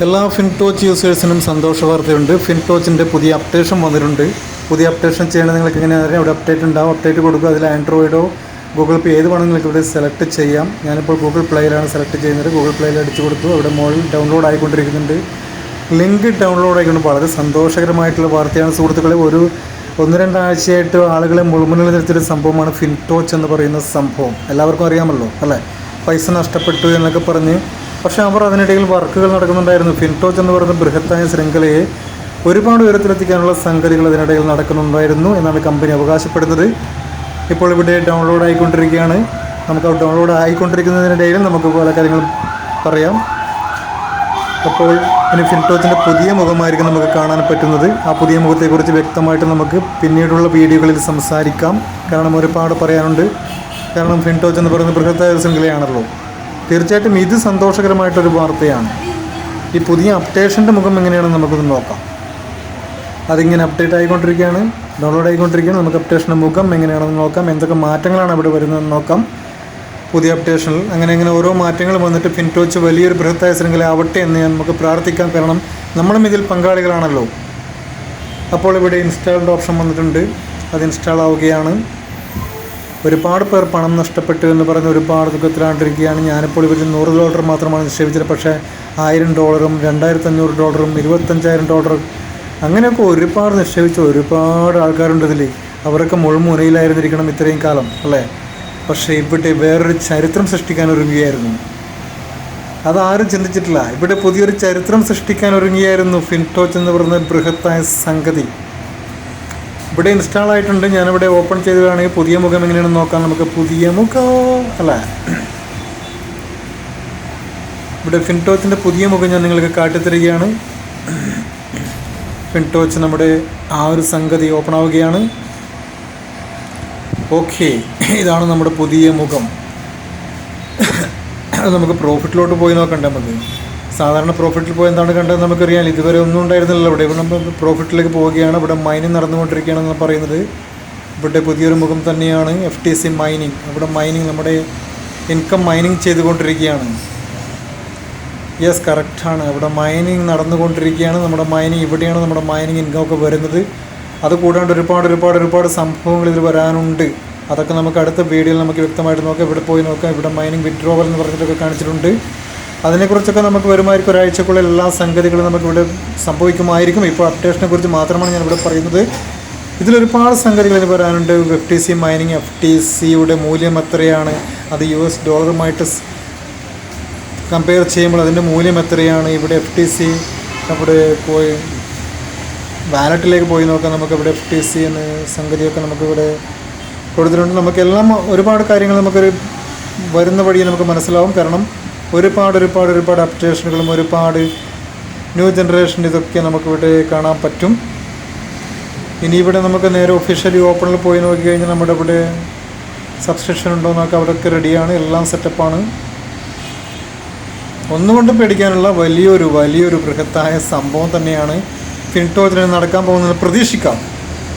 എല്ലാ ഫിൻടോച്ച് യൂസേഴ്സിനും സന്തോഷ വാർത്തയുണ്ട്. ഫിൻടോച്ചിൻ്റെ പുതിയ അപ്ഡേഷൻ വന്നിട്ടുണ്ട്. പുതിയ അപ്ഡേഷൻ ചെയ്യണമെങ്കിൽ നിങ്ങൾക്ക് എങ്ങനെയാണെന്ന് അവിടെ അപ്ഡേറ്റ് ഉണ്ടാവും. അപ്ഡേറ്റ് കൊടുക്കുക. അതിൽ ആൻഡ്രോയിഡോ ഗൂഗിൾ പേ ഏത് വേണമെങ്കിൽ നിങ്ങൾക്ക് ഇവിടെ സെലക്ട് ചെയ്യാം. ഞാനിപ്പോൾ ഗൂഗിൾ പ്ലേയിലാണ് സെലക്ട് ചെയ്യുന്നത്. ഗൂഗിൾ പ്ലേയിൽ അടിച്ചു കൊടുത്തു. അവിടെ മുകളിൽ ഡൗൺലോഡ് ആയിക്കൊണ്ടിരിക്കുന്നുണ്ട്. ലിങ്ക് ഡൗൺലോഡ് ആയിക്കൊണ്ട് വളരെ സന്തോഷകരമായിട്ടുള്ള വാർത്തയാണ് സുഹൃത്തുക്കളെ. ഒരു 1-2 ആഴ്ചയായിട്ട് ആളുകളെ മുൾമുനയിൽ നിർത്തിയൊരു സംഭവമാണ് ഫിൻടോച്ച് എന്ന് പറയുന്ന സംഭവം. എല്ലാവർക്കും അറിയാമല്ലോ അല്ലേ? പൈസ നഷ്ടപ്പെട്ടു എന്നൊക്കെ പറഞ്ഞ്, പക്ഷേ അവർ അതിനിടയിൽ വർക്കുകൾ നടക്കുന്നുണ്ടായിരുന്നു. ഫിൻടോച്ച് എന്ന് പറയുന്ന ബൃഹത്തായ ശൃംഖലയെ ഒരുപാട് ഉയരത്തിലെത്തിക്കാനുള്ള സംഗതികൾ അതിനിടയിൽ നടക്കുന്നുണ്ടായിരുന്നു എന്നാണ് കമ്പനി അവകാശപ്പെടുന്നത്. ഇപ്പോൾ ഇവിടെ ഡൗൺലോഡ് ആയിക്കൊണ്ടിരിക്കുകയാണ്. നമുക്ക് ഡൗൺലോഡ് ആയിക്കൊണ്ടിരിക്കുന്നതിനിടയിൽ നമുക്ക് പല കാര്യങ്ങളും പറയാം. അപ്പോൾ ഇനി ഫിൻടോച്ചിൻ്റെ പുതിയ മുഖമായിരിക്കും നമുക്ക് കാണാൻ പറ്റുന്നത്. ആ പുതിയ മുഖത്തെക്കുറിച്ച് വ്യക്തമായിട്ട് നമുക്ക് പിന്നീടുള്ള വീഡിയോകളിൽ സംസാരിക്കാം. കാരണം ഒരുപാട് പറയാനുണ്ട്. കാരണം ഫിൻടോച്ച് എന്ന് പറയുന്നത് ബൃഹത്തായ ശൃംഖലയാണല്ലോ. തീർച്ചയായിട്ടും ഇത് സന്തോഷകരമായിട്ടൊരു വാർത്തയാണ്. ഈ പുതിയ അപ്ഡേഷൻ്റെ മുഖം എങ്ങനെയാണെന്ന് നമുക്കൊന്ന് നോക്കാം. അതിങ്ങനെ അപ്ഡേറ്റ് ആയിക്കൊണ്ടിരിക്കുകയാണ്, ഡൗൺലോഡ് ആയിക്കൊണ്ടിരിക്കുകയാണ്. നമുക്ക് അപ്ഡേഷൻ്റെ മുഖം എങ്ങനെയാണെന്ന് നോക്കാം. എന്തൊക്കെ മാറ്റങ്ങളാണ് അവിടെ വരുന്നതെന്ന് നോക്കാം. പുതിയ അപ്ഡേഷനിൽ അങ്ങനെ ഓരോ മാറ്റങ്ങളും വന്നിട്ട് ഫിൻടോച്ച് വലിയൊരു ബൃഹത്തായ ശൃംഖല ആവട്ടെ എന്ന് നമുക്ക് പ്രാർത്ഥിക്കാം. കാരണം നമ്മളും ഇതിൽ പങ്കാളികളാണല്ലോ. അപ്പോൾ ഇവിടെ ഇൻസ്റ്റാൾഡ് ഓപ്ഷൻ വന്നിട്ടുണ്ട്. അത് ഇൻസ്റ്റാൾ ആവുകയാണ്. ഒരുപാട് പേർ പണം നഷ്ടപ്പെട്ടു എന്ന് പറഞ്ഞ് ഒരുപാട് ദുഃഖത്തിലാണ്ടിരിക്കുകയാണ്. ഞാനിപ്പോൾ ഇവരിൽ $100 മാത്രമാണ് നിക്ഷേപിച്ചത്. പക്ഷേ $1000, $2500, $25,000 അങ്ങനെയൊക്കെ ഒരുപാട് നിക്ഷേപിച്ച ഒരുപാട് ആൾക്കാരുണ്ട് ഇതിൽ. അവരൊക്കെ മുൾമുനയിലായിരുന്നിരിക്കണം ഇത്രയും കാലം അല്ലേ? പക്ഷേ ഇവിടെ വേറൊരു ചരിത്രം സൃഷ്ടിക്കാൻ ഒരുങ്ങുകയായിരുന്നു. അതാരും ചിന്തിച്ചിട്ടില്ല. ഇവിടെ പുതിയൊരു ചരിത്രം സൃഷ്ടിക്കാൻ ഒരുങ്ങിയായിരുന്നു ഫിൻടോച്ച് എന്ന് പറയുന്ന ബൃഹത്തായ സംഗതി. ഇവിടെ ഇൻസ്റ്റാൾ ആയിട്ടുണ്ട്. ഞാനിവിടെ ഓപ്പൺ ചെയ്തതാണെങ്കിൽ പുതിയ മുഖം എങ്ങനെയാണെന്ന് നോക്കാം. നമുക്ക് പുതിയ മുഖം അല്ലേ, ഇവിടെ ഫിൻടോച്ചിൻ്റെ പുതിയ മുഖം ഞാൻ നിങ്ങൾക്ക് കാട്ടിത്തരികയാണ്. ഫിൻടോച്ച് നമ്മുടെ ആ ഒരു സംഗതി ഓപ്പൺ ആവുകയാണ്. ഓക്കെ, ഇതാണ് നമ്മുടെ പുതിയ മുഖം. അത് നമുക്ക് പ്രോഫിറ്റിലോട്ട് പോയി നോക്കണ്ടേ? നമുക്ക് സാധാരണ പ്രോഫിറ്റിൽ പോയി എന്താണ് കണ്ടത് നമുക്കറിയാം. ഇതുവരെ ഒന്നും ഉണ്ടായിരുന്നില്ലല്ലോ. ഇവിടെ നമ്മൾ പ്രോഫിറ്റിലേക്ക് പോവുകയാണ്. ഇവിടെ മൈനിങ് നടന്നുകൊണ്ടിരിക്കുകയാണെന്ന് പറയുന്നത്. ഇവിടെ പുതിയൊരു മുഖം തന്നെയാണ് FTC മൈനിങ്. ഇവിടെ മൈനിങ് നമ്മുടെ ഇൻകം മൈനിങ് ചെയ്തുകൊണ്ടിരിക്കുകയാണ്. യെസ്, കറക്റ്റാണ്. ഇവിടെ മൈനിങ് നടന്നുകൊണ്ടിരിക്കുകയാണ്. നമ്മുടെ മൈനിങ് ഇവിടെയാണ് നമ്മുടെ മൈനിങ് ഇൻകം ഒക്കെ വരുന്നത്. അതുകൂടാണ്ട് ഒരുപാട് സംഭവങ്ങൾ ഇതിൽ വരാനുണ്ട്. അതൊക്കെ നമുക്ക് അടുത്ത വീഡിയോയിൽ നമുക്ക് വ്യക്തമായിട്ട് നോക്കാം. ഇവിടെ പോയി നോക്കാം. ഇവിടെ മൈനിങ് വിഡ്രോവൽ എന്ന് പറഞ്ഞിട്ടൊക്കെ കാണിച്ചിട്ടുണ്ട്. അതിനെക്കുറിച്ചൊക്കെ നമുക്ക് വരുമായിരിക്കും. ഒരാഴ്ചക്കുള്ളിൽ എല്ലാ സംഗതികളും നമുക്കിവിടെ സംഭവിക്കുമായിരിക്കും. ഇപ്പോൾ അപ്ഡേഷനെ കുറിച്ച് മാത്രമാണ് ഞാനിവിടെ പറയുന്നത്. ഇതിലൊരുപാട് സംഗതികൾ ഇനി വരാനുണ്ട്. FTC മൈനിങ്, FTCയുടെ മൂല്യം എത്രയാണ്, അത് $, കമ്പയർ ചെയ്യുമ്പോൾ അതിൻ്റെ മൂല്യം എത്രയാണ്, ഇവിടെ FTC അവിടെ പോയി വാലറ്റിലേക്ക് പോയി നോക്കാം. നമുക്കിവിടെ FTC എന്ന സംഗതിയൊക്കെ നമുക്കിവിടെ കൊടുത്തിട്ടുണ്ട്. നമുക്കെല്ലാം ഒരുപാട് കാര്യങ്ങൾ നമുക്കൊരു വരുന്ന വഴി നമുക്ക് മനസ്സിലാവും. കാരണം ഒരുപാട് അപ്ഡേഷനുകളും ഒരുപാട് ന്യൂ ജനറേഷൻ ഇതൊക്കെ നമുക്കിവിടെ കാണാൻ പറ്റും. ഇനി ഇവിടെ നമുക്ക് നേരെ ഒഫീഷ്യലി ഓപ്പണിൽ പോയി നോക്കി കഴിഞ്ഞാൽ നമ്മുടെ ഇവിടെ സബ്സ്ക്രിപ്ഷൻ ഉണ്ടോ നോക്കാം. അവിടെയൊക്കെ റെഡിയാണ്, എല്ലാം സെറ്റപ്പാണ്. ഒന്നുകൊണ്ടും പേടിക്കാനുള്ള വലിയൊരു ബൃഹത്തായ സംഭവം തന്നെയാണ് ഫിൻടോച്ചിന് നടക്കാൻ പോകുന്നത്. പ്രതീക്ഷിക്കാം.